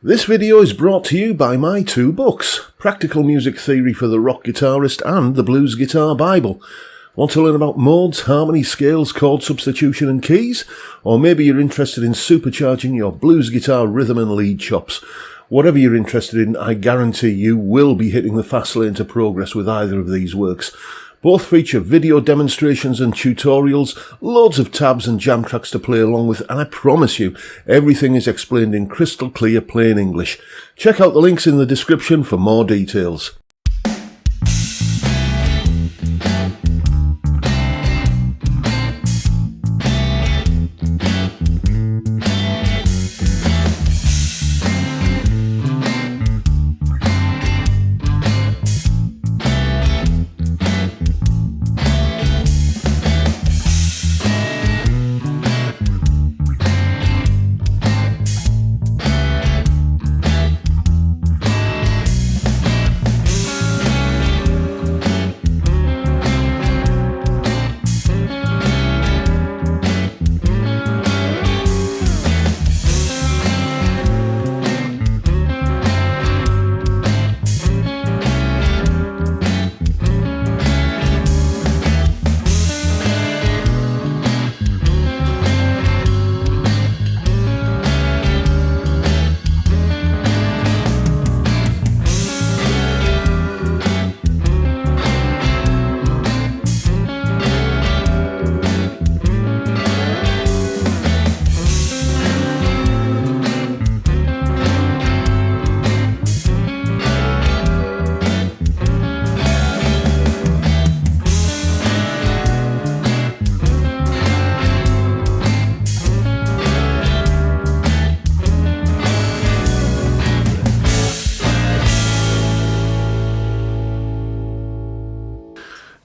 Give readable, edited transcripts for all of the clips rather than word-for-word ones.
This video is brought to you by my two books, Practical Music Theory for the Rock Guitarist and The Blues Guitar Bible. Want to learn about modes, harmony, scales, chord substitution and keys? Or maybe you're interested in supercharging your blues guitar rhythm and lead chops. Whatever you're interested in, I guarantee you will be hitting the fast lane to progress with either of these works. Both feature video demonstrations and tutorials, loads of tabs and jam tracks to play along with, and I promise you, everything is explained in crystal clear plain English. Check out the links in the description for more details.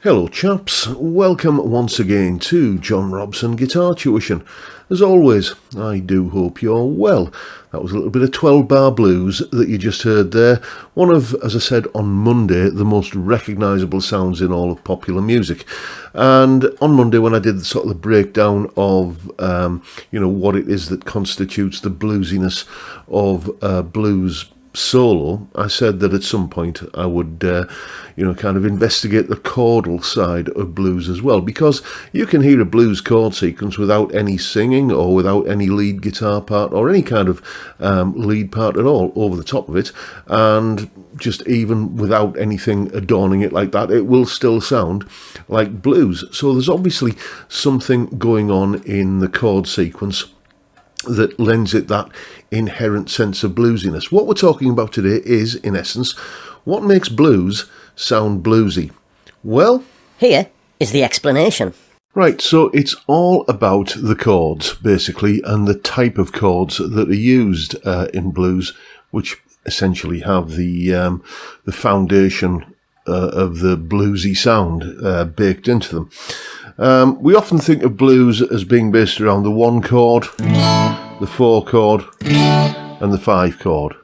Hello chaps, welcome once again to John Robson Guitar Tuition. As always, I do hope you're well. That was a little bit of 12-bar blues that you just heard there. One of, as I said on Monday, the most recognisable sounds in all of popular music. And on Monday when I did sort of the breakdown of, what it is that constitutes the bluesiness of blues solo, I said that at some point I would kind of investigate the chordal side of blues as well, because you can hear a blues chord sequence without any singing or without any lead guitar part or any kind of lead part at all over the top of it, and just even without anything adorning it like that, it will still sound like blues. So there's obviously something going on in the chord sequence that lends it that inherent sense of bluesiness. What we're talking about today is, in essence, what makes blues sound bluesy. Well, here is the explanation. Right, so it's all about the chords, basically, and the type of chords that are used in blues, which essentially have the foundation of the bluesy sound baked into them. We often think of blues as being based around the 1 chord, the 4 chord, and the 5 chord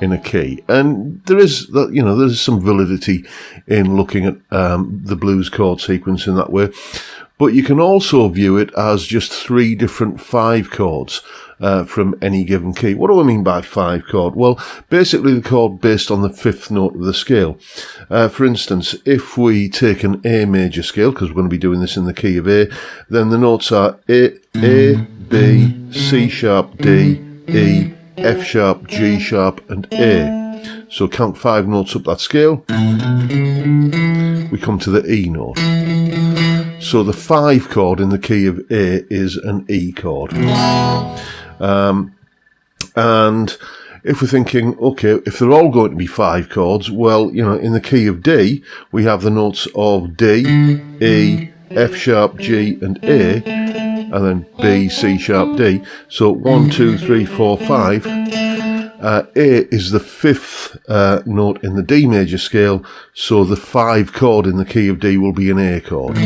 in a key. And there's some validity in looking at the blues chord sequence in that way. But you can also view it as just 3 different 5 chords from any given key. What do I mean by 5 chord? Well, basically the chord based on the 5th note of the scale. For instance, if we take an A major scale, because we're going to be doing this in the key of A, then the notes are A, B, C sharp, D, E, F sharp, G sharp, and A. So count 5 notes up that scale. We come to the E note. So the 5 chord in the key of A is an E chord. And if we're thinking, okay, if they're all going to be 5 chords, well, in the key of D, we have the notes of D, E, F sharp, G, and A, and then B, C sharp, D. So 1, 2, 3, 4, 5. A is the 5th note in the D major scale, so the 5 chord in the key of D will be an A chord.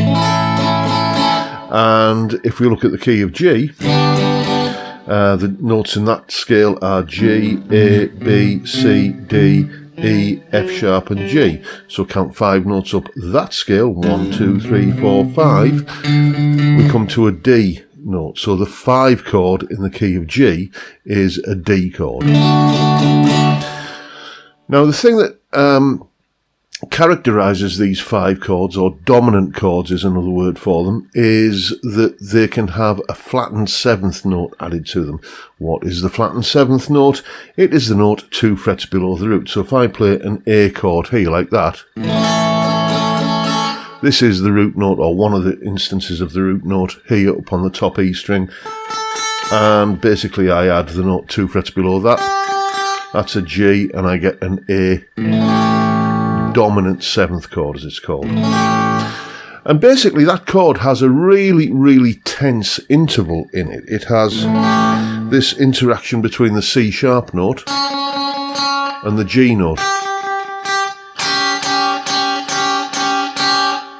And if we look at the key of G, the notes in that scale are G, A, B, C, D, E, F sharp and G. So count 5 notes up that scale, 1, 2, 3, 4, 5. We come to a D note. So the 5 chord in the key of G is a D chord. Now the thing that characterizes these 5 chords, or dominant chords is another word for them, is that they can have a flattened 7th note added to them. What is the flattened 7th note? It is the note 2 frets below the root. So if I play an A chord here like that, this is the root note, or one of the instances of the root note here up on the top E string, and basically I add the note 2 frets below that. That's a G, and I get an A dominant 7th chord, as it's called. And basically that chord has a really, really tense interval in it. It has this interaction between the C sharp note and the G note.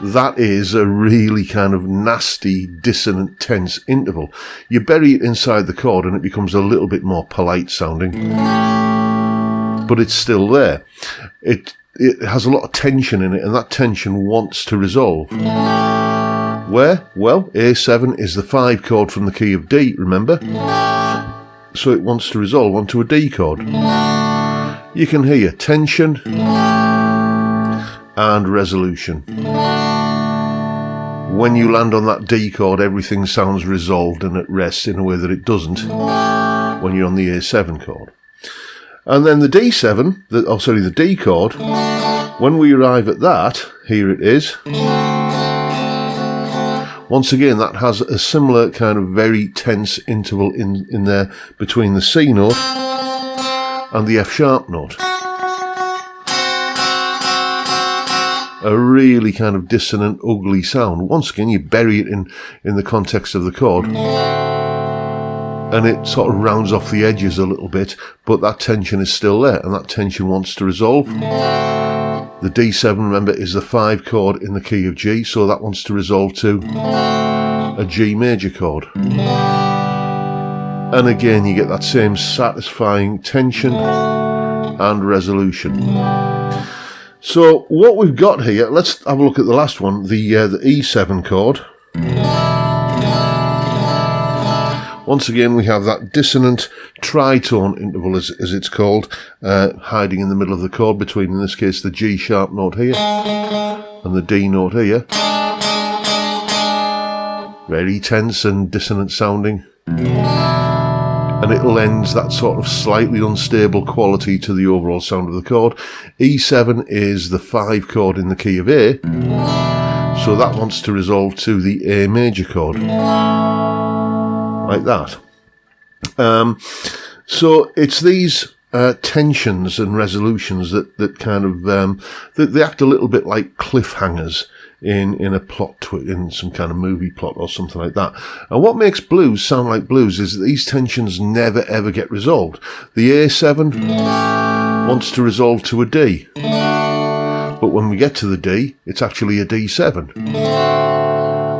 That is a really kind of nasty, dissonant, tense interval. You bury it inside the chord and it becomes a little bit more polite sounding, but it's still there. It has a lot of tension in it, and that tension wants to resolve. Where? Well, A7 is the 5 chord from the key of D, remember? So it wants to resolve onto a D chord. You can hear tension and resolution. When you land on that D chord, everything sounds resolved and at rest in a way that it doesn't when you're on the A7 chord. And then the D7, the D chord, when we arrive at that, here it is. Once again, that has a similar kind of very tense interval in there between the C note and the F sharp note. A really kind of dissonant, ugly sound. Once again, you bury it in the context of the chord, and it sort of rounds off the edges a little bit, but that tension is still there, and that tension wants to resolve. The D7, remember, is the 5 chord in the key of G, so that wants to resolve to a G major chord. And again, you get that same satisfying tension and resolution. So what we've got here, let's have a look at the last one, the E7 chord. Once again, we have that dissonant tritone interval, as it's called, hiding in the middle of the chord between, in this case, the G sharp note here and the D note here. Very tense and dissonant sounding. And it lends that sort of slightly unstable quality to the overall sound of the chord. E7 is the 5 chord in the key of A, so that wants to resolve to the A major chord. Like that. So it's these tensions and resolutions that kind of they act a little bit like cliffhangers in a plot, in some kind of movie plot or something like that. And what makes blues sound like blues is that these tensions never ever get resolved. The A7 wants to resolve to a D, but when we get to the D, it's actually a D7,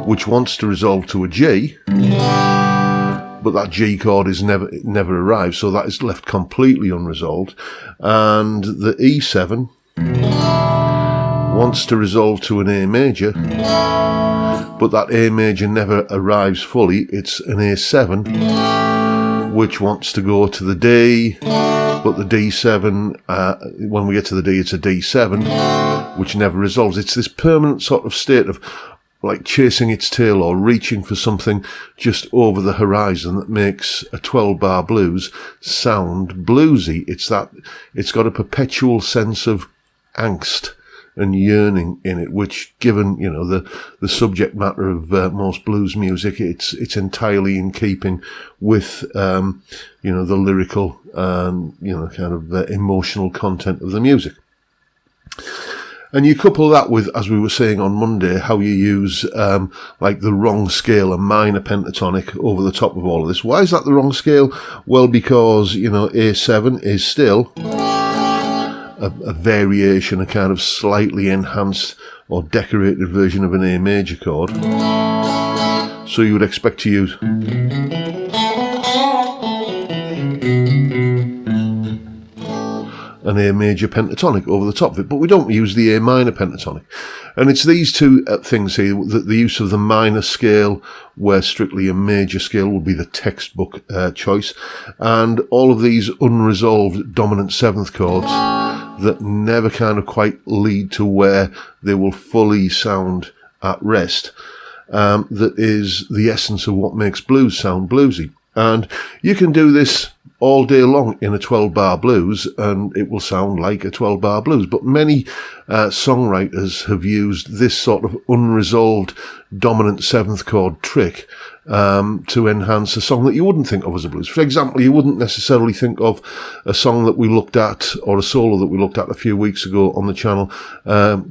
which wants to resolve to a G. But that G chord is never arrives, so that is left completely unresolved. And the E7 wants to resolve to an A major, but that A major never arrives fully. It's an A7, which wants to go to the D, but the D7, when we get to the D, it's a D7, which never resolves. It's this permanent sort of state of like chasing its tail or reaching for something just over the horizon that makes a 12-bar blues sound bluesy. It's got a perpetual sense of angst and yearning in it, which, given, you know, the subject matter of most blues music, it's entirely in keeping with, you know, the lyrical and, you know, kind of emotional content of the music. And you couple that with, as we were saying on Monday, how you use like the wrong scale, a minor pentatonic over the top of all of this. Why is that the wrong scale? Well, because, you know, A7 is still a variation, a kind of slightly enhanced or decorated version of an A major chord. So you would expect to use... an A major pentatonic over the top of it, but we don't use the A minor pentatonic. And it's these two things here, the use of the minor scale, where strictly a major scale would be the textbook choice, and all of these unresolved dominant seventh chords that never kind of quite lead to where they will fully sound at rest. That is the essence of what makes blues sound bluesy. And you can do this all day long in a 12-bar blues, and it will sound like a 12-bar blues. But many songwriters have used this sort of unresolved dominant seventh chord trick to enhance a song that you wouldn't think of as a blues. For example, you wouldn't necessarily think of a song that we looked at, or a solo that we looked at a few weeks ago on the channel,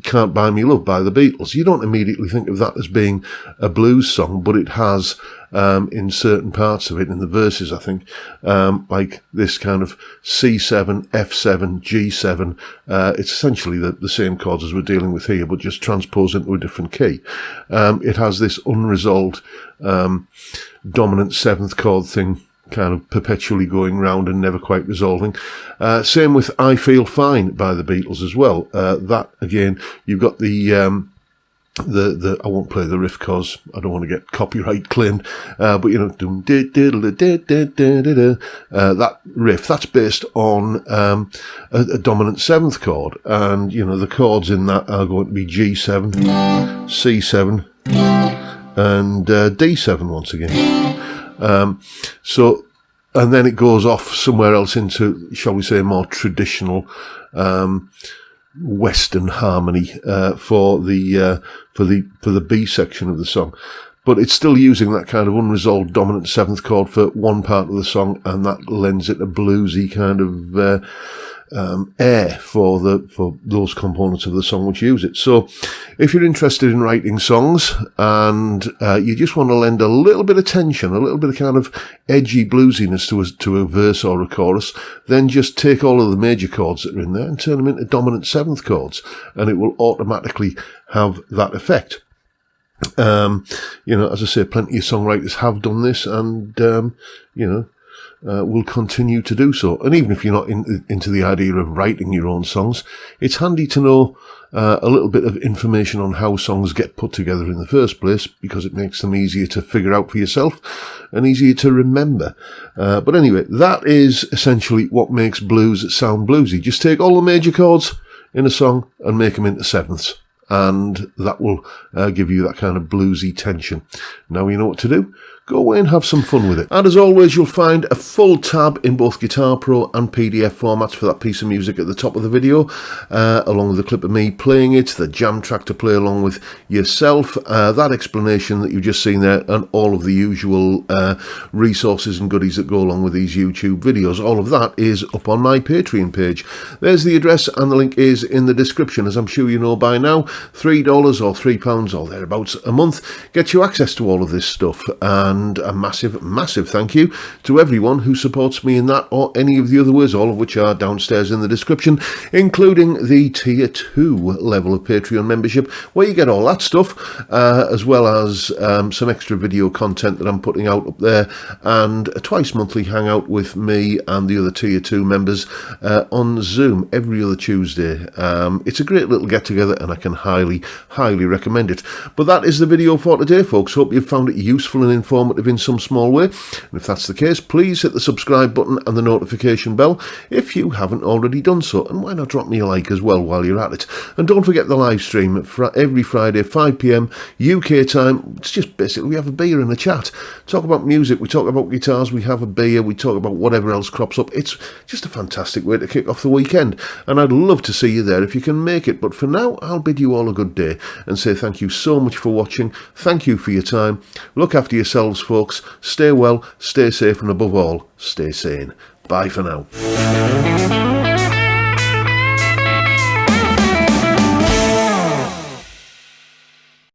Can't Buy Me Love by the Beatles. You don't immediately think of that as being a blues song, but it has, in certain parts of it, in the verses, I think, like this kind of C7, F7, G7. It's essentially the same chords as we're dealing with here, but just transposed into a different key. It has this unresolved dominant seventh chord thing kind of perpetually going round and never quite resolving. Same with I Feel Fine by the Beatles as well. That, again, you've got the I won't play the riff because I don't want to get copyright claimed, but you know, that riff, that's based on a dominant seventh chord, and you know, the chords in that are going to be G7, C7, and D7 once again. So, and then it goes off somewhere else into, shall we say, more traditional Western harmony for the B section of the song, but it's still using that kind of unresolved dominant seventh chord for one part of the song, and that lends it a bluesy kind of air for those components of the song which use it. So if you're interested in writing songs and you just want to lend a little bit of tension, a little bit of kind of edgy bluesiness to a verse or a chorus, then just take all of the major chords that are in there and turn them into dominant seventh chords, and it will automatically have that effect. You know, as I say, plenty of songwriters have done this, and you know, will continue to do so. And even if you're not into the idea of writing your own songs, it's handy to know a little bit of information on how songs get put together in the first place, because it makes them easier to figure out for yourself and easier to remember. But anyway, that is essentially what makes blues sound bluesy. Just take all the major chords in a song and make them into sevenths, and that will give you that kind of bluesy tension. Now you know what to do. Go away and have some fun with it. And as always, you'll find a full tab in both Guitar Pro and PDF formats for that piece of music at the top of the video, along with a clip of me playing it, the jam track to play along with yourself, that explanation that you've just seen there, and all of the usual resources and goodies that go along with these YouTube videos. All of that is up on my Patreon page. There's the address, and the link is in the description. As I'm sure you know by now, $3 or £3 or thereabouts a month gets you access to all of this stuff. And a massive, massive thank you to everyone who supports me in that or any of the other ways, all of which are downstairs in the description, including the Tier 2 level of Patreon membership, where you get all that stuff, as well as some extra video content that I'm putting out up there, and a twice monthly hangout with me and the other Tier 2 members on Zoom every other Tuesday. It's a great little get-together, and I can highly, highly recommend it. But that is the video for today, folks. Hope you've found it useful and informative in some small way, and if that's the case, please hit the subscribe button and the notification bell if you haven't already done so, and why not drop me a like as well while you're at it. And don't forget the live stream every Friday 5 PM UK time. It's just basically we have a beer and a chat, talk about music, we talk about guitars, we have a beer, we talk about whatever else crops up. It's just a fantastic way to kick off the weekend, and I'd love to see you there if you can make it. But for now, I'll bid you all a good day and say thank you so much for watching. Thank you for your time. Look after yourselves, folks. Stay well, stay safe, and above all, stay sane. Bye for now.